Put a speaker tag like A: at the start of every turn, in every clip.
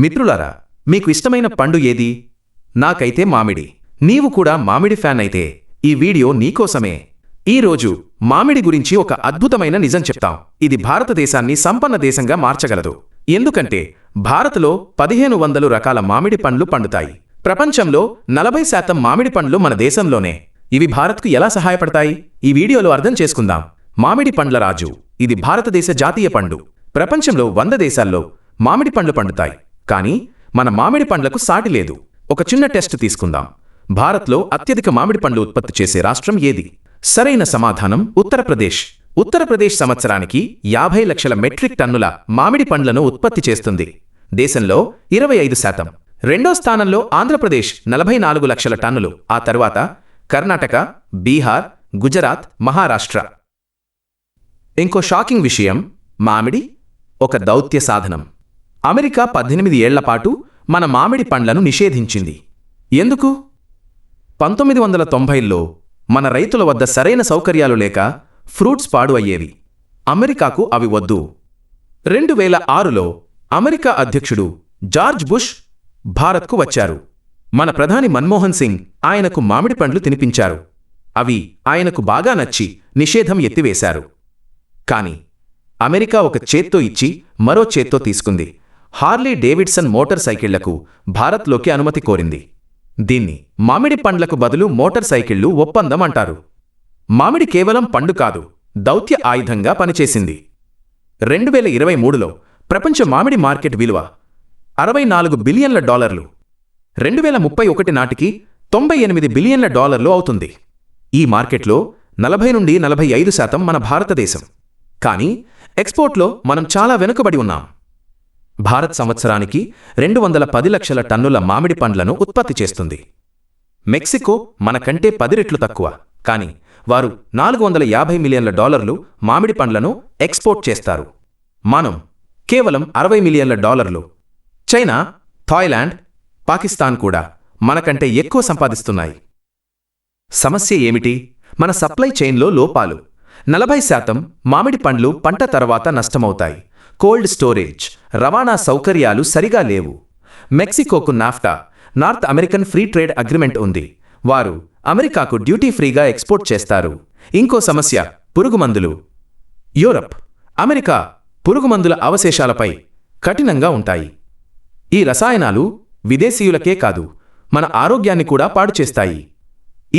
A: మిత్రులారా, మీకు ఇష్టమైన పండు ఏది? నాకైతే మామిడి. నీవు కూడా మామిడి ఫ్యాన్ అయితే ఈ వీడియో నీకోసమే. ఈరోజు మామిడి గురించి ఒక అద్భుతమైన నిజం చెప్తాం. ఇది భారతదేశాన్ని సంపన్న దేశంగా మార్చగలదు. ఎందుకంటే భారత్లో 1500 రకాల మామిడి పండ్లు పండుతాయి. ప్రపంచంలో 40% మామిడి పండ్లు మన దేశంలోనే. ఇవి భారత్కు ఎలా సహాయపడతాయి? ఈ వీడియోలో అర్థం చేసుకుందాం. మామిడి పండ్ల రాజు. ఇది భారతదేశ జాతీయ పండు. ప్రపంచంలో 100 దేశాల్లో మామిడి పండ్లు పండుతాయి. కానీ మన మామిడి పండ్లకు సాటి లేదు. ఒక చిన్న టెస్ట్ తీసుకుందాం. భారత్లో అత్యధిక మామిడి పండ్లు ఉత్పత్తి చేసే రాష్ట్రం ఏది? సరైన సమాధానం ఉత్తరప్రదేశ్. ఉత్తరప్రదేశ్ సంవత్సరానికి 50 లక్షల మెట్రిక్ టన్నుల మామిడి పండ్లను ఉత్పత్తి చేస్తుంది. దేశంలో 25%. రెండో స్థానంలో ఆంధ్రప్రదేశ్ 44 లక్షల టన్నులు. ఆ తర్వాత కర్ణాటక, బీహార్, గుజరాత్, మహారాష్ట్ర. ఇంకో షాకింగ్ విషయం, మామిడి ఒక దౌత్య సాధనం. అమెరికా 18 ఏళ్లపాటు మన మామిడి పండ్లను నిషేధించింది. ఎందుకు? 1990లో మన రైతుల వద్ద సరైన సౌకర్యాలు లేక ఫ్రూట్స్ పాడు అయ్యేవి. అమెరికాకు అవి వద్దు. 2006లో అమెరికా అధ్యక్షుడు జార్జ్ బుష్ భారత్కు వచ్చారు. మన ప్రధాని మన్మోహన్ సింగ్ ఆయనకు మామిడి పండ్లు తినిపించారు. అవి ఆయనకు బాగా నచ్చి నిషేధం ఎత్తివేశారు. కాని అమెరికా ఒక చేత్తో ఇచ్చి మరో చేత్తో తీసుకుంది. హార్లీ డేవిడ్సన్ మోటార్ సైకిళ్లకు భారత్లోకి అనుమతి కోరింది. దీన్ని మామిడి పండ్లకు బదులు మోటార్ సైకిళ్లు ఒప్పందం అంటారు. మామిడి కేవలం పండు కాదు, దౌత్య ఆయుధంగా పనిచేసింది. 2023లో ప్రపంచ మామిడి మార్కెట్ విలువ $64 బిలియన్ల. 2031 నాటికి $98 బిలియన్ల అవుతుంది. ఈ మార్కెట్లో 40 నుండి 45% మన భారతదేశం. కానీ ఎక్స్పోర్ట్లో మనం చాలా వెనుకబడి ఉన్నాం. భారత్ సంవత్సరానికి 210 లక్షల టన్నుల మామిడి పండ్లను ఉత్పత్తి చేస్తుంది. మెక్సికో మనకంటే 10 రెట్లు తక్కువ. కానీ వారు $450 మిలియన్ల మామిడి పండ్లను ఎక్స్పోర్ట్ చేస్తారు. మనం కేవలం $60 మిలియన్ల. చైనా, థాయిలాండ్, పాకిస్తాన్ కూడా మనకంటే ఎక్కువ సంపాదిస్తున్నాయి. సమస్య ఏమిటి? మన సప్లై చైన్లో లోపాలు. 40% మామిడి పండ్లు పంట తర్వాత నష్టమవుతాయి. కోల్డ్ స్టోరేజ్, రవాణా సౌకర్యాలు సరిగా లేవు. మెక్సికోకు NAFTA, North American Free Trade Agreement ఉంది. వారు అమెరికాకు డ్యూటీ ఫ్రీగా ఎక్స్పోర్ట్ చేస్తారు. ఇంకో సమస్య పురుగుమందులు. యూరప్, అమెరికా పురుగుమందుల అవశేషాలపై కఠినంగా ఉంటాయి. ఈ రసాయనాలు విదేశీయులకే కాదు, మన ఆరోగ్యాన్ని కూడా పాడు చేస్తాయి.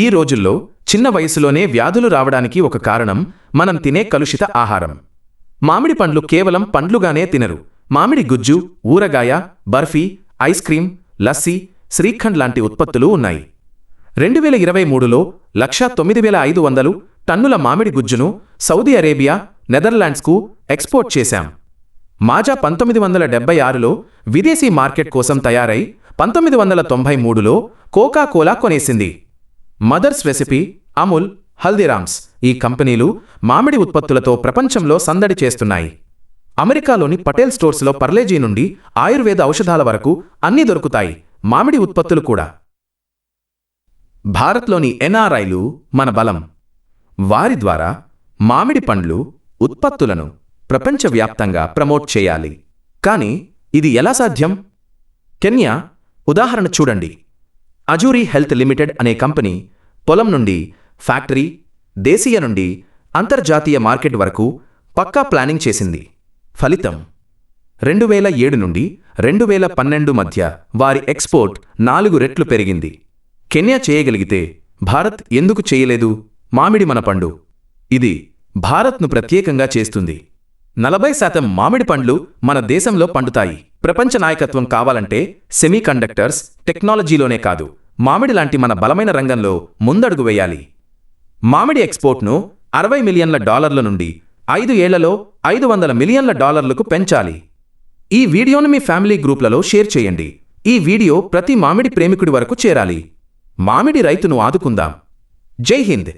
A: ఈ రోజుల్లో చిన్న వయసులోనే వ్యాధులు రావడానికి ఒక కారణం మనం తినే కలుషిత ఆహారం. మామిడి పండ్లు కేవలం పండ్లుగానే తినరు. మామిడి గుజ్జు, ఊరగాయ, బర్ఫీ, ఐస్ క్రీం, లస్సీ, శ్రీఖండ్ లాంటి ఉత్పత్తులు ఉన్నాయి. 2023లో 1,09,500 టన్నుల మామిడి గుజ్జును సౌదీ అరేబియా, నెదర్లాండ్స్కు ఎక్స్పోర్ట్ చేశాం. మాజా 1976లో విదేశీ మార్కెట్ కోసం తయారై 1993లో కోకా కోలా కొనేసింది. మదర్స్ రెసిపీ, అమూల్, హల్దీరామ్స్ ఈ కంపెనీలు మామిడి ఉత్పత్తులతో ప్రపంచంలో సందడి చేస్తున్నాయి. అమెరికాలోని పటేల్ స్టోర్స్లో పర్లేజీ నుండి ఆయుర్వేద ఔషధాల వరకు అన్నీ దొరుకుతాయి. మామిడి ఉత్పత్తులు కూడా. భారత్లోని ఎన్ఆర్ఐలు మన బలం. వారి ద్వారా మామిడి పండ్లు ఉత్పత్తులను ప్రపంచవ్యాప్తంగా ప్రమోట్ చేయాలి. కానీ ఇది ఎలా సాధ్యం? కెన్యా ఉదాహరణ చూడండి. అజూరీ హెల్త్ లిమిటెడ్ అనే కంపెనీ పొలం నుండి ఫ్యాక్టరీ, దేశీయ నుండి అంతర్జాతీయ మార్కెట్ వరకు పక్కా ప్లానింగ్ చేసింది. ఫలితం 2007 నుండి 2012 మధ్య వారి ఎక్స్పోర్ట్ 4 రెట్లు పెరిగింది. కెన్యా చేయగలిగితే భారత్ ఎందుకు చేయలేదు? మామిడి మన పండు. ఇది భారత్ను ప్రత్యేకంగా చేస్తుంది. 40% మామిడి పండ్లు మన దేశంలో పండుతాయి. ప్రపంచ నాయకత్వం కావాలంటే సెమీకండక్టర్స్ టెక్నాలజీలోనే కాదు, మామిడి లాంటి మన బలమైన రంగంలో ముందడుగు వేయాలి. మామిడి ఎక్స్పోర్ట్ను $60 మిలియన్ల నుండి 5 ఏళ్లలో $500 మిలియన్ల పెంచాలి. ఈ వీడియోను మీ ఫ్యామిలీ గ్రూప్లలో షేర్ చేయండి. ఈ వీడియో ప్రతి మామిడి ప్రేమికుడి వరకు చేరాలి. మామిడి రైతును ఆదుకుందాం. జై హింద్.